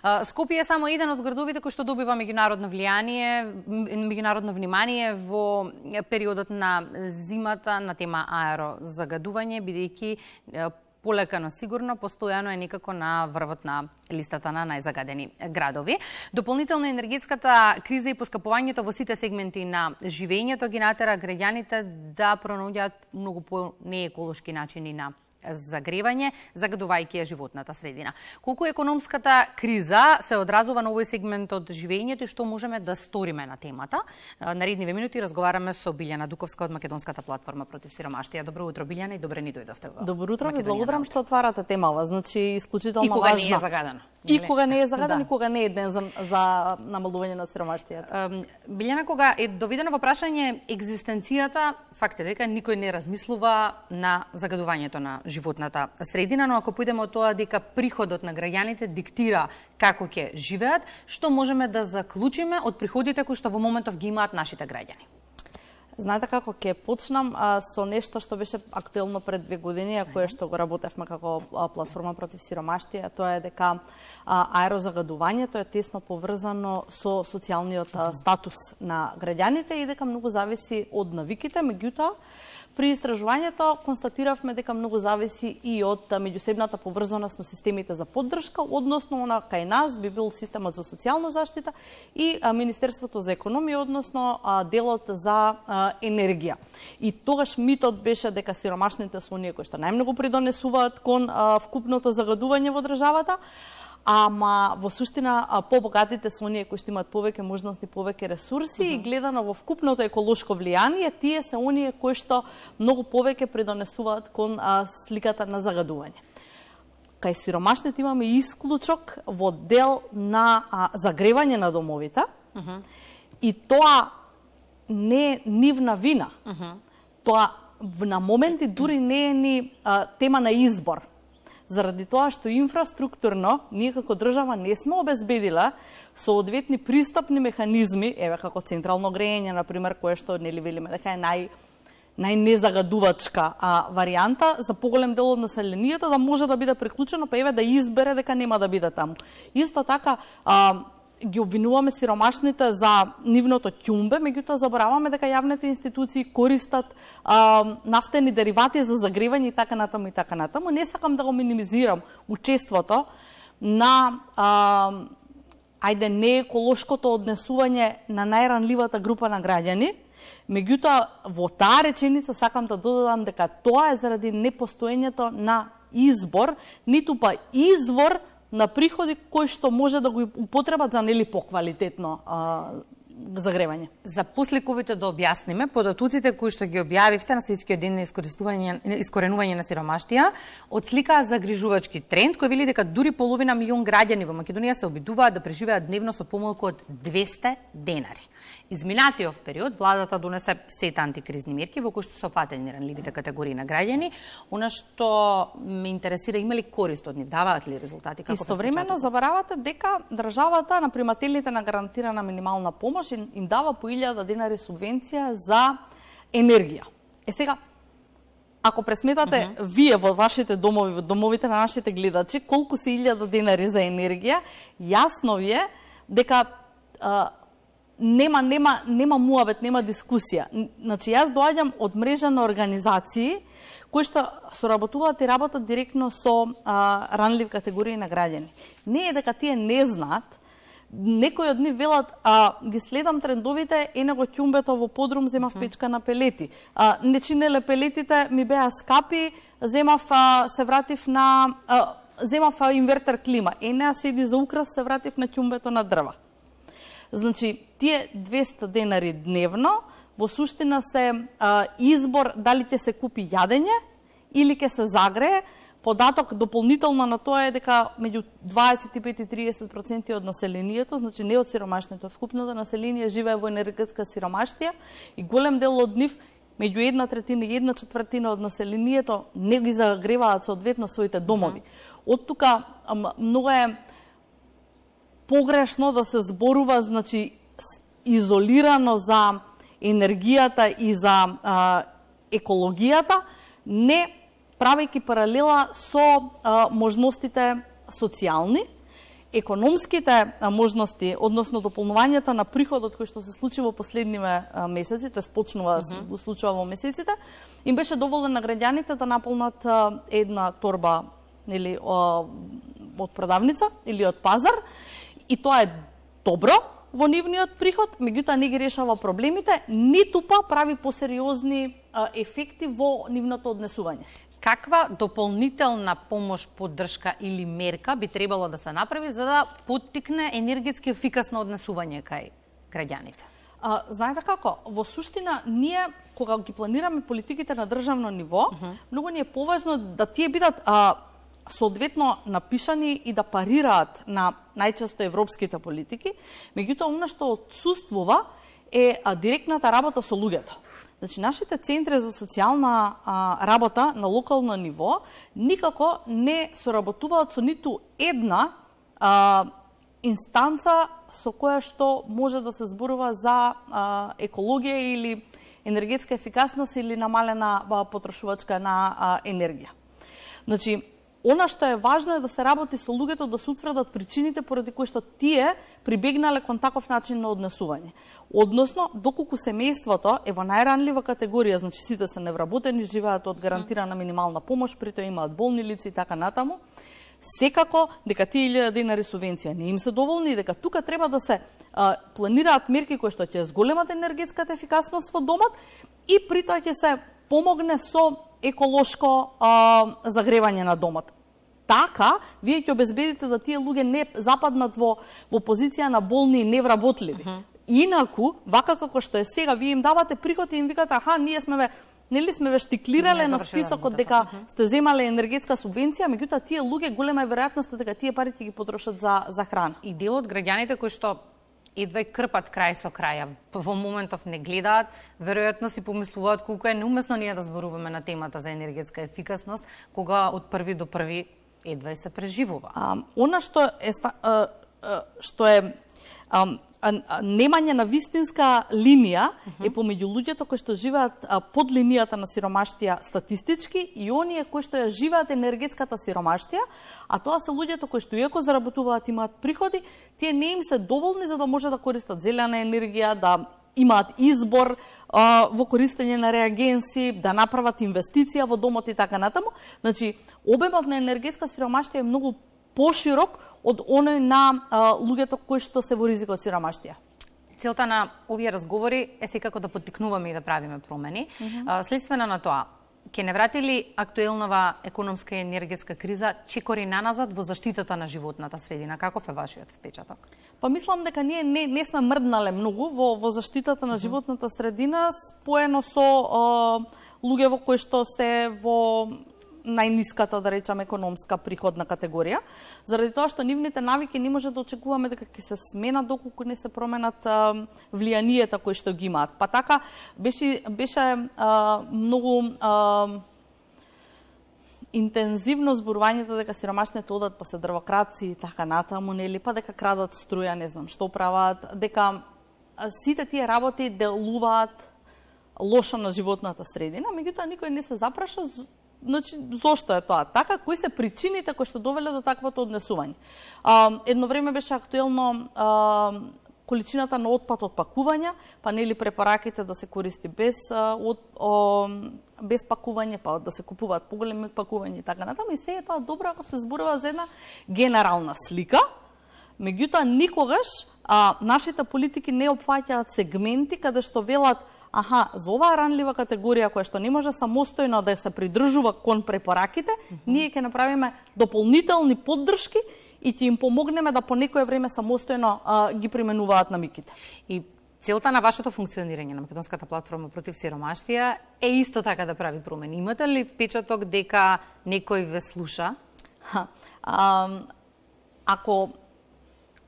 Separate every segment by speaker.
Speaker 1: Скопје е само еден од градовите кој што добива меѓународно внимание во периодот на зимата на тема аерозагадување, бидејќи полека, но сигурно, постојано е некако на врвот на листата на најзагадени градови. Дополнително енергетската криза и поскапувањето во сите сегменти на живењето ги натера граѓаните да пронаоѓаат многу по нееколошки начини на загревање, загадувајќи ја животната средина. Колку економската криза се одразува на овој сегмент од живењето и што можеме да сториме на темата? Наредниве минути разговараме со Билјана Дуковска од Македонската платформа против сиромаштија. Добро утро, Билјана, и добре ни дојдовте во.
Speaker 2: Добро утро, ви благодарам што отварате темава. Значи, исклучително важна.
Speaker 1: И кога не е загадано.
Speaker 2: И кога не е загадано, и кога не е ден за намалување на сиромаштијата.
Speaker 1: Билјана, кога е доведено во прашање екзистенцијата, факт е дека никој не размислува на загадувањето на животната средина, но ако појдеме од тоа дека приходот на граѓаните диктира како ќе живеат, што можеме да заклучиме од приходите кои што во моментов ги имаат нашите граѓани?
Speaker 2: Знаете како ќе почнам со нешто што беше актуелно пред 2 години, а кое што го работевме како платформа против сиромаштија, тоа е дека аерозагадувањето е тесно поврзано со социјалниот статус на граѓаните и дека многу зависи од навиките, меѓутоа при истражувањето констатиравме дека многу зависи и од меѓусебната поврзаност на системите за поддршка, односно на кај нас би бил системот за социјална заштита и Министерството за економија, односно делот за енергија. И тогаш митот беше дека сиромашните се оние кои што најмногу придонесуваат кон вкупното загадување во државата, ама во суштина побогатите се оние кои што имаат повеќе можности, повеќе ресурси и гледано во вкупното еколошко влијание, тие се оние кои што многу повеќе придонесуваат кон сликата на загадување. Кај сиромашните имаме исклучок во дел на загревање на домовите и тоа не е нивна вина. Тоа на моменти дури не е ни тема на избор. Заради тоа што инфраструктурно ние како држава не сме обезбедила соодветни пристапни механизми, еве како централно грејење на пример, кое што нели велиме дека е најнезагадувачка варијанта за поголем дел од населението да може да биде приклучено, па еве да избере дека нема да биде таму. Исто така ги обвинуваме сиромашните за нивното ќумбе, меѓутоа забораваме дека јавните институции користат нафтени деривати за загревање и така натаму и така натаму. Не сакам да го минимизирам учеството на нееколошкото однесување на најранливата група на граѓани, меѓутоа во таа реченица сакам да додадам дека тоа е заради непостоењето на избор, ниту па извор на приходи кои што може да го употребат за нели поквалитетно загревање.
Speaker 1: За послековите да објасниме, податоците кои што ги објавивте на Светскиот ден на искоренување на сиромаштија, отсликаа загрижувачки тренд кој вели дека дури половина милион граѓани во Македонија се обидуваат да преживеат дневно со помалку од 200 денари. Изминатиот период владата донесе сет антикризни мерки во кои што се опфатени ранливите категории на граѓани. Она што ме интересира, има ли корист од нив, даваат ли резултати?
Speaker 2: Истовремено заборавате дека државата на примателите на гарантирана минимална помош им дава по 1000 денари субвенција за енергија. Сега, ако пресметате вие во вашите домови, во домовите на нашите гледачи, колку се 1000 денари за енергија, јасно ви е дека нема муабет, нема дискусија. Значи, јас доаѓам од мрежа на организации кои што соработуваат и работат директно со ранлив категории на граѓани. Не е дека тие не знаат, некои од нив велат, ги следам трендовите, него ќумбето во подрум земав печка на пелети. Не чинеле пелетите, ми беа скапи, земав инвертер клима. Неа седи за украс, се вратив на ќумбето на дрва. Значи, тие 200 денари дневно, во суштина се избор дали ќе се купи јадење или ќе се загрее. Податок дополнително на тоа е дека меѓу 25 и 30% од населението, значи не од сиромашното, вкупното население живее во енергетска сиромаштија и голем дел од нив, меѓу 1/3 и 1/4 од населението, не ги загреваат соодветно своите домови. Од тука многу е погрешно да се зборува, значи, изолирано за енергијата и за екологијата, не правејќи паралела со можностите социјални економските можности, односно дополнувањето на приходот кој што се случи во последниве месеци, тоа почнува да се случува во месеците, им беше доволно на граѓаните да наполнат една торба или од продавница или од пазар, и тоа е добро во нивниот приход, меѓутоа не ги решава проблемите, ниту па прави посериозни ефекти во нивното однесување.
Speaker 1: Каква дополнителна помош, поддршка или мерка би требало да се направи за да поттикне енергетски ефикасно однесување кај граѓаните?
Speaker 2: Знаете како? Во суштина, ние, кога ги планираме политиките на државно ниво, многу ни е поважно да тие бидат соодветно напишани и да парираат на најчесто европските политики, меѓутоа она што отсуствува е директната работа со луѓето. Значи, нашите центри за социјална работа на локално ниво никако не соработуваат со ниту една инстанца со која што може да се зборува за екологија или енергетска ефикасност или намалена потрошувачка на енергија. Значи, она што е важно е да се работи со луѓето, да се утврдат причините поради кои што тие прибегнале кон таков начин на однесување. Односно, доколку семејството е во најранлива категорија, значи сите се невработени, живеат од гарантирана минимална помош, при тоа имаат болни лица и така натаму, секако дека тие 1000 денари субвенција не им се доволни и дека тука треба да се планираат мерки кои што ќе зголемат енергетската ефикасност во домот и при тоа ќе се помогне со еколошко загревање на домот. Така, вие ќе обезбедите да тие луѓе не западнат во позиција на болни и невработливи. Инаку, вака како што е сега, вие им давате приход и им викате, ние сме ве штиклирале на списокот дека сте земале енергетска субвенција, меѓутоа тие луѓе голема е веројатноста дека тие пари ќе ги потрошат за храна.
Speaker 1: И дел од граѓаните кои што едва крпат крај со крај, во моментов не гледаат, веројатно си помислуваат колку е неуместно ние да зборуваме на темата за енергетска ефикасност, кога од први до први едва се преживува.
Speaker 2: Она што е немање на вистинска линија е помеѓу луѓето кои што живеат под линијата на сиромаштија статистички и оние кои што ја живеат енергетската сиромаштија, а тоа се луѓето кои што иако заработуваат имаат приходи, тие не им се доволни за да може да користат зелена енергија, да имаат избор во користење на реагенси, да направат инвестиција во домот и така натаму. Значи, обемот на енергетска сиромаштија е многу поширок од оној на луѓето кои што се во ризик од сиромаштија.
Speaker 1: Целта на овие разговори е секако да поттикнуваме и да правиме промени. Следствено на тоа, ќе не врати ли актуелнава економска и енергетска криза чекори наназад во заштитата на животната средина? Каков е вашиот впечаток?
Speaker 2: Па мислам дека ние не сме мрднале многу во заштитата на животната средина, споено со луѓе во кои што се во најниската, да речеме, економска приходна категорија, заради тоа што нивните навики не може да очекуваме дека ќе се сменат доколку не се променат влијанието кои што ги имаат. Па така беше многу интензивно зборувањето дека сиромашните одат па се дрвокраци и така натаму, нели, па дека крадат струја, не знам што прават, дека сите тие работи делуваат лошо на животната средина, меѓутоа никој не се запраша. Значи, зошто е тоа така? Кои се причините кои што довеле до таквото однесување? Едно време беше актуелно количината на отпад од пакувања, па нели препораките да се користи без пакување, па да се купуваат поголеми пакувања и така натаму. И се е тоа добро ако се зборува за една генерална слика, меѓутоа никогаш нашите политики не опфаќаат сегменти каде што велат за оваа ранлива категорија која што не може самостојно да се придржува кон препораките, ние ќе направиме дополнителни поддршки и ќе им помогнеме да по некое време самостојно ги применуваат намиките.
Speaker 1: И целта на вашето функционирање на Македонската платформа против сиромаштија е исто така да прави промени. Имате ли впечаток дека некој ве слуша?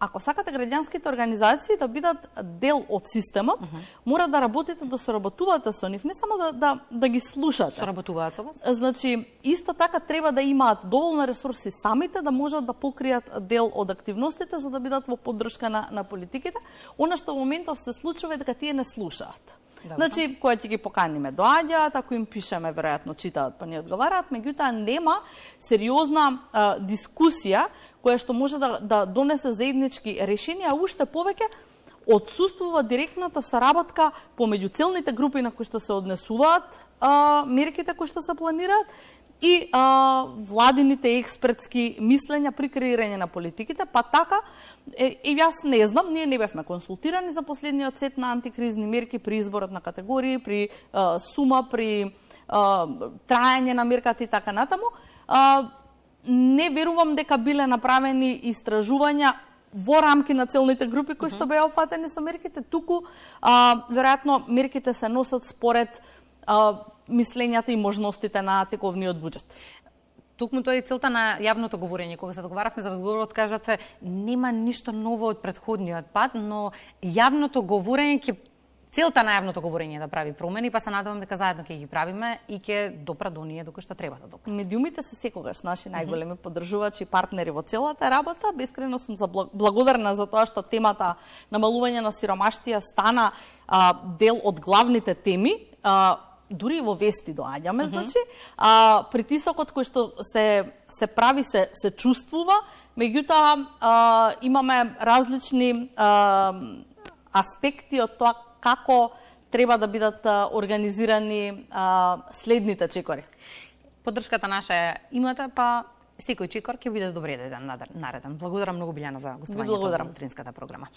Speaker 1: Ако сакате граѓанските организации да бидат дел од системот, мора да работите, да соработувате со нив, не само да ги слушате. Соработуваат со вас?
Speaker 2: Значи, исто така треба да имаат доволно ресурси самите да можат да покријат дел од активностите за да бидат во поддршка на политиките. Она што во моментов се случува е дека тие не слушаат. Значи, која ќе ги поканиме доаѓаат, ако им пишеме, веројатно читаат па не одговараат, меѓутоа нема сериозна дискусија која што може да донесе заеднички решенија, а уште повеќе отсуствува директната соработка помеѓу целните групи на кои што се однесуваат мерките кои што се планираат и владините експертски мислења при креирање на политиките, па така јас не знам, ние не бевме консултирани за последниот сет на антикризни мерки при изборот на категории, при сума, при трајање на мерката и така натаму. Не верувам дека биле направени истражувања во рамки на целните групи кои што беа опфатени со мерките, туку веројатно мерките се носат според мислењата и можностите на тековниот буџет.
Speaker 1: Токму тоа е целта на јавното говорење. Кога се договаравме за разговорот, кажате нема ништо ново од претходниот пат, но јавното говорење ќе целта на јавното говорење да прави промени, па се надевам дека заедно ќе ги правиме и ќе допра до оние до кои што треба да допра.
Speaker 2: Медиумите се секогаш наши најголеми поддржувачи и партнери во целата работа. Бескрено сум благодарна за тоа што темата намалување на сиромаштија стана дел од главните теми. Дури и во вести доаѓаме, значи, притисокот кој што се прави се чувствува, меѓутоа имаме различни аспекти од тоа како треба да бидат организирани следните чекори.
Speaker 1: Поддршката наша имате, па секој чекор ќе биде добре еден нареден. Благодарам многу, Билјана, за гостувањето во утринската програма.